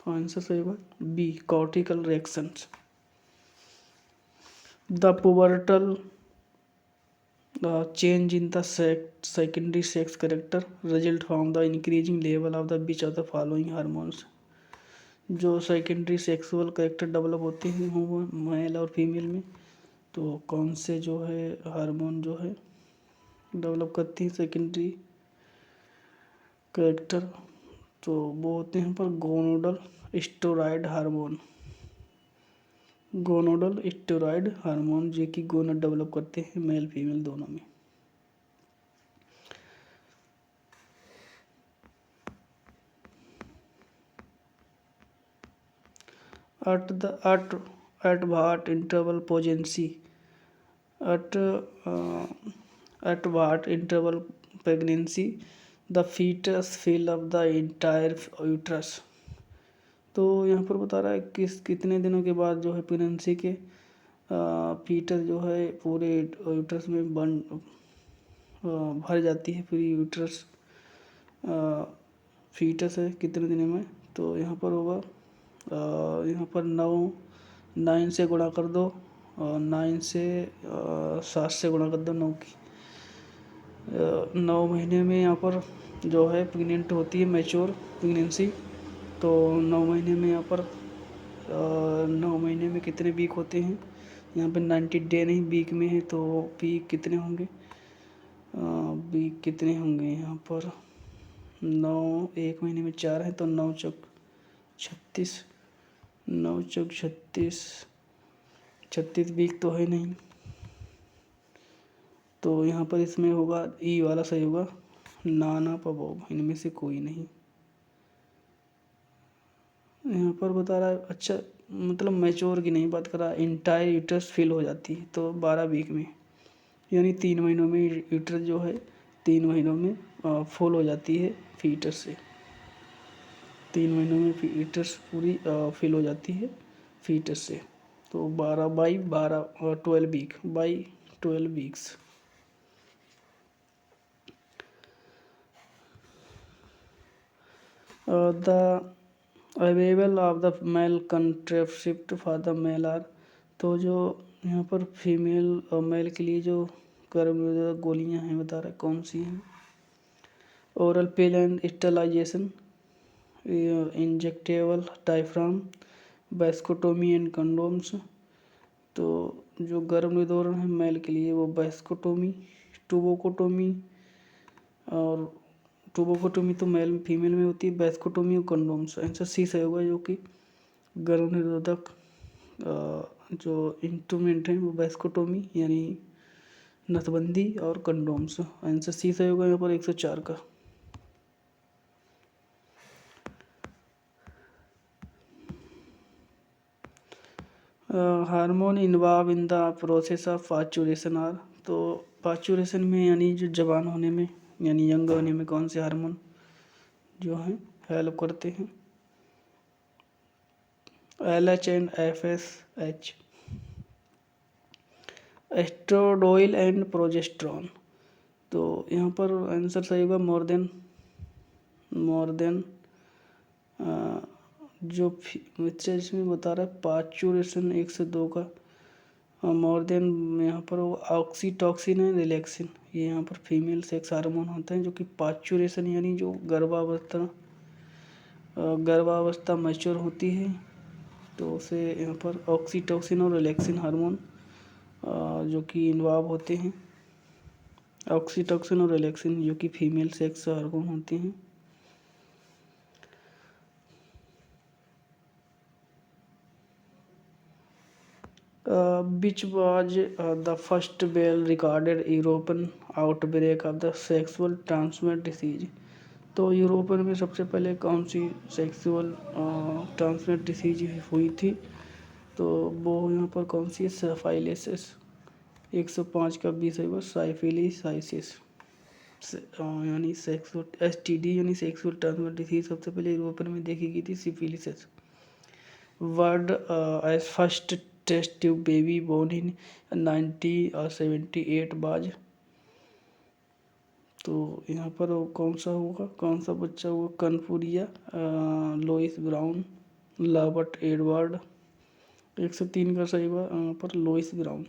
आंसर सही होगा B, cortical reactions. The pubertal change in the secondary sex character result from the increasing level of the which of the following hormones। जो सेकेंडरी सेक्सुअल करेक्टर डेवलप होते हैं वो मेल और फीमेल में, तो कौन से जो है हार्मोन जो है डेवलप करती है सेकेंडरी करेक्टर, तो वो होते हैं पर गोनोडल स्टेरॉयड हार्मोन। गोनोडल स्टेरॉयड हार्मोन जो कि गोनड डेवलप करते हैं मेल फीमेल दोनों में। at what interval pregnancy at what interval pregnancy the fetus fill up the entire uterus। तो यहाँ पर बता रहा है कितने दिनों के बाद जो है प्रेगनेंसी के फीटस जो है पूरे यूट्रस में भर जाती है। पूरी यूट्रस फीटस है कितने दिनों में, तो यहाँ पर होगा यहाँ पर 9 से गुणा कर दो, 9 से 7 से गुणा कर दो 9 की, 9 महीने में यहाँ पर जो है प्रेग्नेंट होती है मैच्योर प्रेगनेंसी। तो 9 महीने में यहाँ पर 9 महीने में कितने वीक होते हैं, यहाँ पे 90 डे नहीं वीक में है, तो वीक कितने होंगे, वीक कितने होंगे यहाँ पर 9, एक महीने में 4 है तो 9 चौक 36, 9 चौक 36 वीक तो है नहीं, तो यहाँ पर इसमें होगा ई वाला सही होगा, नाना पबोब इनमें से कोई नहीं। यहाँ पर बता रहा है अच्छा मतलब मैच्योर की नहीं बात कर रहा, इंटायर यूट्रस फिल हो जाती है तो 12 वीक में, यानी 3 महीनों में यूट्रस जो है 3 महीनों में फुल हो जाती है फीटस से, 3 महीनों में यूट्रस पूरी फिल हो जाती है फीटस से। तो 12 week by 12 weeks. The available of the male contraceptive for the male are, तो जो यहाँ पर फीमेल और मेल के लिए जो गर्भ गोलियाँ हैं बता रहा है कौन सी हैं। Oral pill and sterilization, injectable diaphragm, vasectomy and condoms. तो जो गर्भ निरोधन है मेल के लिए वो वैस्कोटोमी, टूबोकोटोमी, और टूबोकोटोमी तो मेल फीमेल में होती है, वैस्कोटोमी और कंडोम्स। आंसर सी सही होगा, जो कि गर्भ निरोधक जो इंस्ट्रूमेंट हैं वो वैस्कोटोमी यानी नसबंदी और कंडोम्स। आंसर सी सही होगा यहाँ पर 104 का। Hormone involve in the process of parturition are, तो पास्चुरेशन में यानी जो जवान होने में यानी यंग होने में कौन से हार्मोन जो हैं हेल्प करते हैं। LH and FSH, estradiol and progesterone. तो यहाँ पर आंसर सही होगा मोर देन जो बच्चा इसमें बता रहा है पास्चुरेशन 1 से 2 का, मोर देन यहाँ पर वो ऑक्सीटॉक्सिन है रिलैक्सिन, ये यहाँ पर फीमेल सेक्स हार्मोन होते हैं जो कि पास्चुरेशन यानी जो गर्भावस्था मैच्योर होती है तो उसे यहाँ पर ऑक्सीटॉक्सिन और रिलैक्सिन हार्मोन जो कि इन्वॉल्व होते हैं। ऑक्सीटॉक्सिन और रिलैक्सिन जो कि फीमेल सेक्स हार्मोन होते हैं। which was the first well recorded European outbreak of the sexual transmitted disease। तो यूरोपन में सबसे पहले कौन सी सेक्सुअल ट्रांसमिट डिसीज हुई थी, तो वो यहाँ पर कौन सी है साइफिलिस। 105 का 20 है वो साइफिलिसाइसिस यानी सेक्सुअल STD यानी सेक्सुअल ट्रांसमिट डिसीज सबसे पहले यूरोपन में देखी गई थी syphilis. Word as first test tube baby born in 1978 was. तो यहाँ पर वो कौन सा होगा, कौन सा बच्चा होगा, कनफूरिया, लोइस ब्राउन, लॉबर्ट एडवर्ड। 103 का सही हुआ यहाँ पर Louise Brown.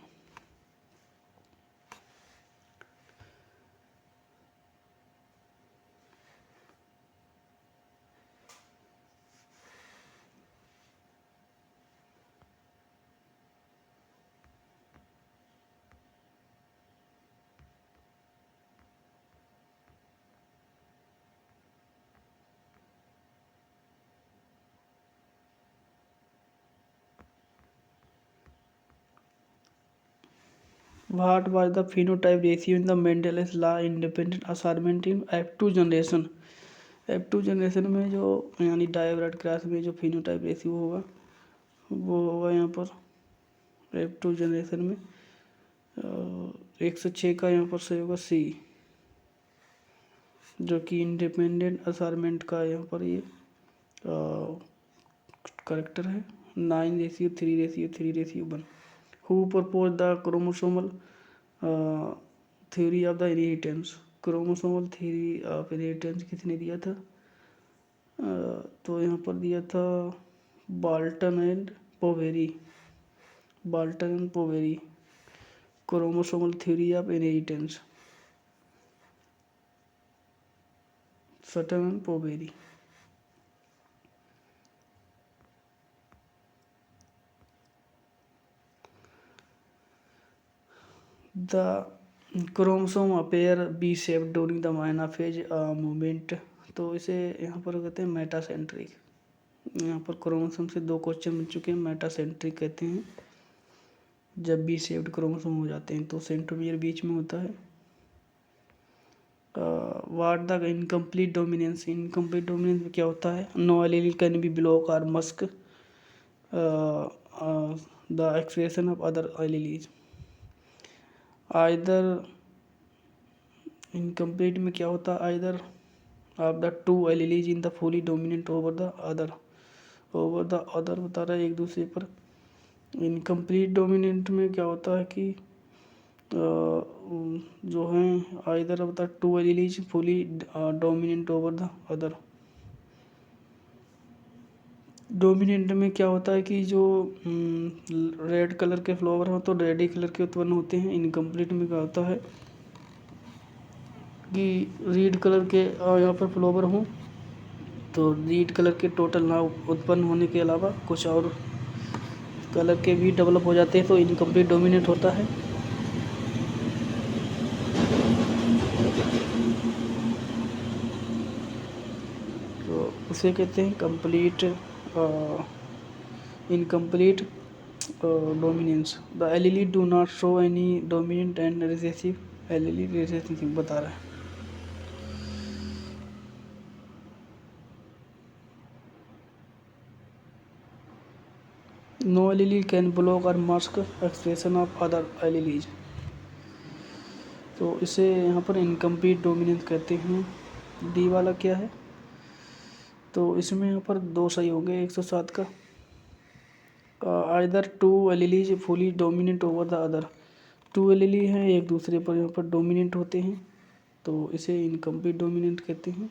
What was the phenotype ratio in the Mendel's law independent assignment in F2 generation? F2 generation में जो यानी डायब्रेड क्रॉस में जो फिनोटाइप रेशियो होगा वो होगा यहाँ पर F2 जनरेशन में 106 का यहाँ पर सही होगा सी, जो कि इंडिपेंडेंट असाइनमेंट का यहाँ पर ये करेक्टर है। 9:3:3:1। Who propose the chromosomal theory of the inheritance? Chromosomal theory of inheritance किसने दिया था? तो यहाँ पर दिया था Balton and Boveri. Balton and Boveri, chromosomal theory of inheritance, Sutton and Boveri. The chromosome appear be shape during the anaphase movement. तो इसे यहाँ पर कहते हैं मेटासेंट्रिक। यहाँ पर क्रोमोसोम से 2 क्वेश्चन बन चुके हैं। मेटासेंट्रिक कहते हैं जब बी शेप्ड क्रोमोसोम हो जाते हैं तो सेंट्रोमियर बीच में होता है। What the incomplete dominance? Incomplete dominance में क्या होता है? No allele can be block और mask the expression of other alleles. Either incomplete में क्या होता है? Either of the 2 alleles in the fully dominant over the other. Over the other बता रहा है एक दूसरे पर। इनकम्प्लीट डोमिनेंट में क्या होता है कि जो है either of the 2 alleles fully dominant over the other. Dominant में क्या होता है कि जो रेड कलर के फ्लावर हो तो रेड ही कलर के उत्पन्न होते हैं। इनकम्प्लीट में क्या होता है कि रेड कलर के यहाँ पर फ्लावर हों तो रेड कलर के टोटल ना उत्पन्न होने के अलावा कुछ और कलर के भी डेवलप हो जाते हैं तो इनकम्प्लीट डोमिनेंट होता है। तो उसे कहते हैं complete incomplete dominance. The allele do not show any dominant and recessive. Allele recessive बता रहा है। नो एलीली कैन ब्लॉक और mask expression of other alleles. तो इसे यहाँ पर इनकम्प्लीट डोमिनेंस कहते हैं। डी वाला क्या है? तो इसमें यहाँ पर 2 सही होंगे 107 का। Either 2 alleles fully dominant over the other. 2 allele हैं एक दूसरे पर यहाँ पर डोमिनेंट होते हैं तो इसे इनकम्प्लीट डोमिनेंट कहते हैं।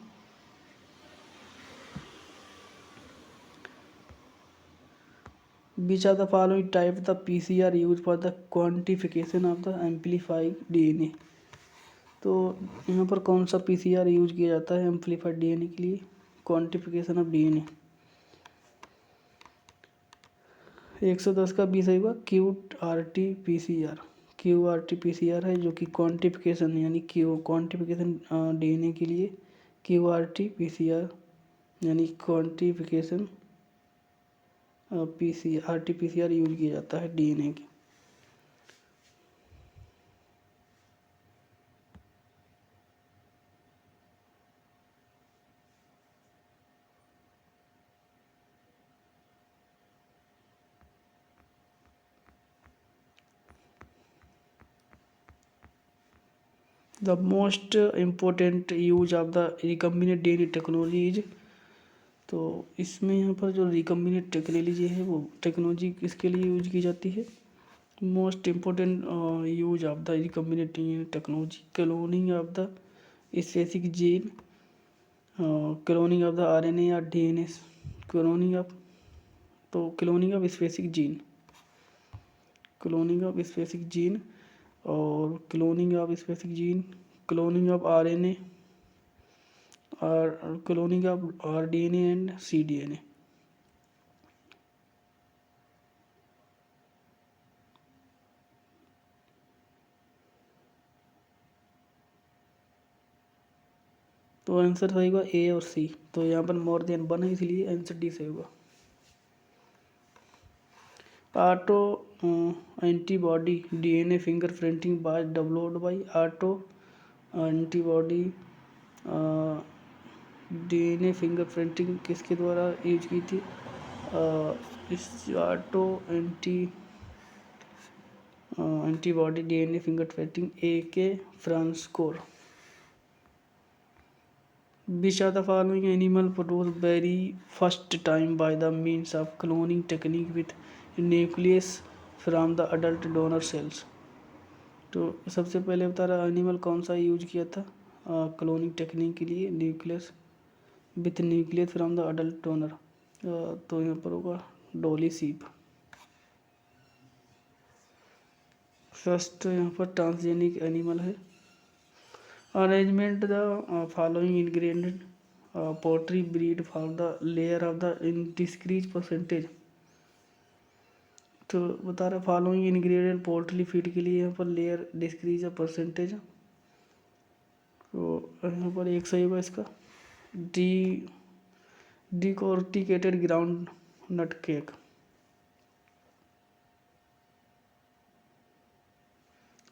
Which of the following type the PCR used for the quantification of the amplified DNA? तो यहाँ पर कौन सा PCR यूज किया जाता है एम्पलीफाइड DNA के लिए? Quantification of DNA। 110 का बी सही हुआ QRT PCR। QRT PCR है जो कि क्वांटिफिकेशन यानी क्वांटिफिकेशन DNA के लिए QRT PCR यानी क्वांटिफिकेशन RT-PCR यूज किया जाता है DNA की। The most important use of the recombinant DNA technology is तो इसमें यहाँ पर जो रिकम्बिनेंट टेक्नोलॉजी है वो टेक्नोलॉजी किसके लिए यूज की जाती है? Most important use of the recombinant technology cloning of the specific gene, cloning of the RNA या डीएनए, क्लोनिंग ऑफ तो cloning of specific gene, cloning of specific gene और cloning of specific gene, cloning of RNA और cloning of rDNA and cDNA. तो answer सही होगा ए और सी। तो यहाँ पर मोर देन वन है इसलिए आंसर डी सही होगा। Auto antibody DNA fingerprinting by developed by auto antibody DNA fingerprinting किसके द्वारा यूज की थी? इस ऑटो एंटीबॉडी डीएनए फिंगरप्रिंटिंग ए के फ्रांसकोर। Which of the following animal produced very first time by the means of cloning technique with nucleus from the adult donor cells? तो सबसे पहले बता रहा एनिमल कौन सा यूज किया था क्लोनिंग टेक्निक के लिए? Nucleus with nucleus from the adult donor. तो यहाँ पर होगा डोली सीप। फर्स्ट यहाँ पर ट्रांसजेनिक एनिमल है। Arrangement the following ingredient poultry breed for the layer of the decrease percentage. तो बता रहा फॉलोइंग इंग्रेडिएंट पोल्ट्री फीड के लिए यहाँ पर लेयर डिस्क्रीज परसेंटेज। तो यहाँ पर एक सही होगा इसका डिकॉर्टिकेटेड ग्राउंड नट केक।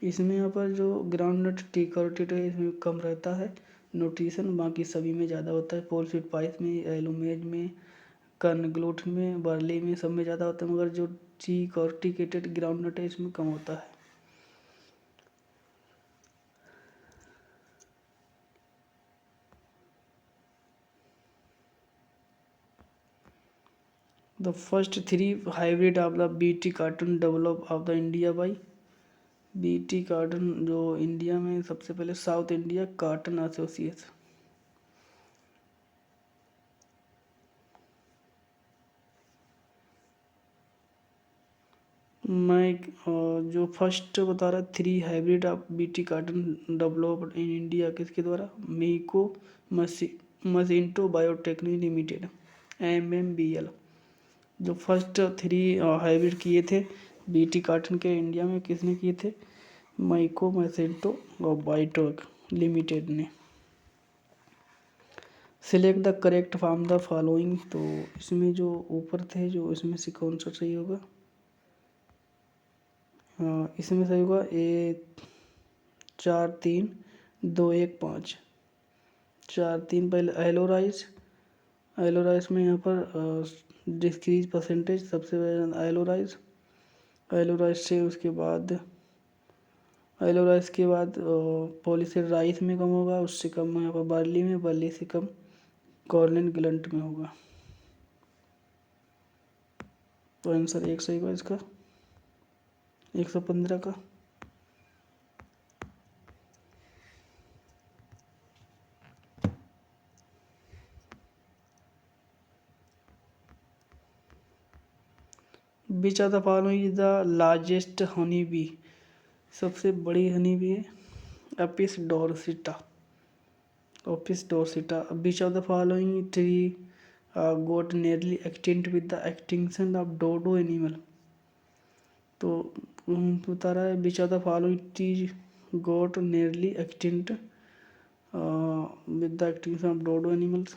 इसमें यहाँ पर जो ग्राउंड नट डिकॉर्टिकेटेड है इसमें कम रहता है न्यूट्रिशन, बाकी सभी में ज़्यादा होता है। पोल स्वीट पाइस में, एलुमेज में, कर्न ग्लूटेन में, बार्ली में, सब में ज़्यादा होता है, मगर जो डिकॉर्टिकेटेड ग्राउंड नट है इसमें कम होता है। The first 3 hybrid of the BT carton develop of the India by. BT carton जो इंडिया में सबसे पहले साउथ इंडिया कार्टन एसोसिएशन। मैं जो फर्स्ट बता रहा 3 hybrid of BT carton developed in India किसके द्वारा? मीको मसिंटो बायोटेक्निक लिमिटेड MMBL। जो फर्स्ट 3 हाइब्रिड किए थे बीटी कार्टन के इंडिया में किसने किए थे? माइको मसिंटो और बायोटेक लिमिटेड ने। Select the correct from the following. तो इसमें जो ऊपर थे जो इसमें से कौन सा सही होगा? इसमें सही होगा ए 4 3 2 1 5। 4 3 पहले एलोराइज में यहाँ पर डिस्क्रीज परसेंटेज सबसे पहले एलोराइज से उसके बाद एलोराइज के बाद पॉलीसेड राइस में कम होगा, उससे कम यहाँ पर बार्ली से कम कॉर्न ग्लंट में होगा। तो आंसर एक सही होगा इसका 115 का। Which of the following is the largest honey bee. सबसे बड़ी हनी बी है Apis dorsata. Which of the following tree got nearly extinct with the extinction of dodo animal. तो बता रहा है which of the following tree got nearly extinct with the extinction of dodo animals.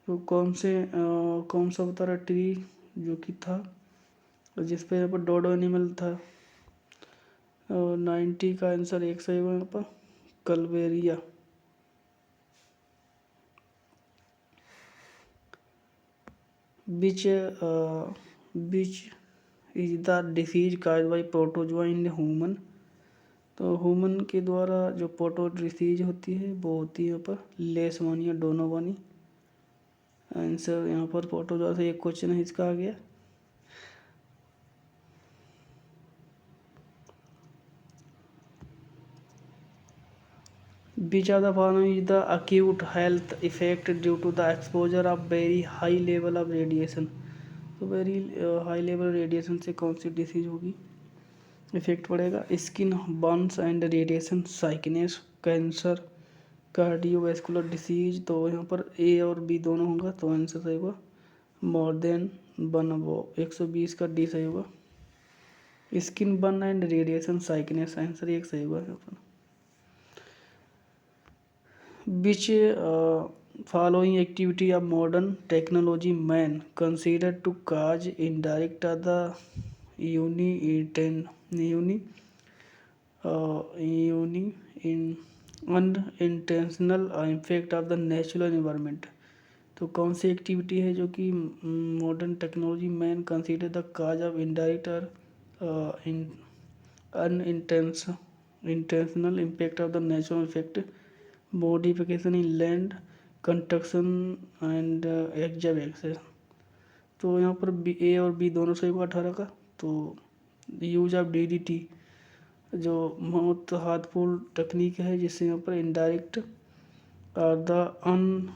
तो कौन सा बता रहा ट्री जो कि था जिस पे यहाँ पर डोडो एनिमल था? 90 का आंसर एक सही होगा यहाँ पर calvaria. Which is the disease cause by protozoa in human. तो ह्यूमन के द्वारा जो प्रोटो डिसीज होती है वो होती है यहाँ पर लेशमानिया डोनोवानी। आंसर यहाँ पर फोटो से एक क्वेश्चन है इसका आ गया। Which of the following is the acute health effect due to the exposure of very high level of radiation? तो वेरी हाई लेवल रेडिएशन से कौन सी डिसीज होगी, इफेक्ट पड़ेगा? Skin burns and radiation sickness, cancer, cardiovascular disease. तो यहाँ पर ए और बी दोनों होगा, तो आंसर सही होगा मोर देन वन अबव, 120 का डी सही होगा। Skin burn and radiation sickness, answer एक सही होगा यहाँ पर। Which following activity of modern technology man considered to cause indirect or the unintentional impact of the natural environment? तो कौन सी एक्टिविटी है जो कि modern technology man consider the cause of indirect और intentional impact of the natural effect, modification in land, construction and excavation. तो यहाँ पर B, ए और बी दोनों सही हुआ 18 का। तो यूज ऑफ डीडीटी जो बहुत हार्मफुल टेक्निक है, जिससे यहाँ पर इनडायरेक्ट और द अन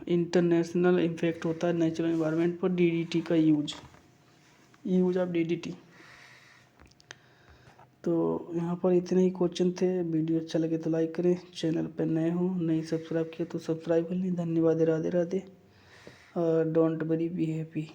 इंटरनेशनल इम्पैक्ट होता है नेचुरल एनवायरनमेंट पर, डीडीटी का यूज ऑफ डीडीटी। तो यहाँ पर इतने ही क्वेश्चन थे। वीडियो अच्छा लगे तो लाइक करें, चैनल पर नए हो नहीं सब्सक्राइब किया तो सब्सक्राइब कर लें। धन्यवाद, राधे राधे, और डोंट वरी बी हैप्पी।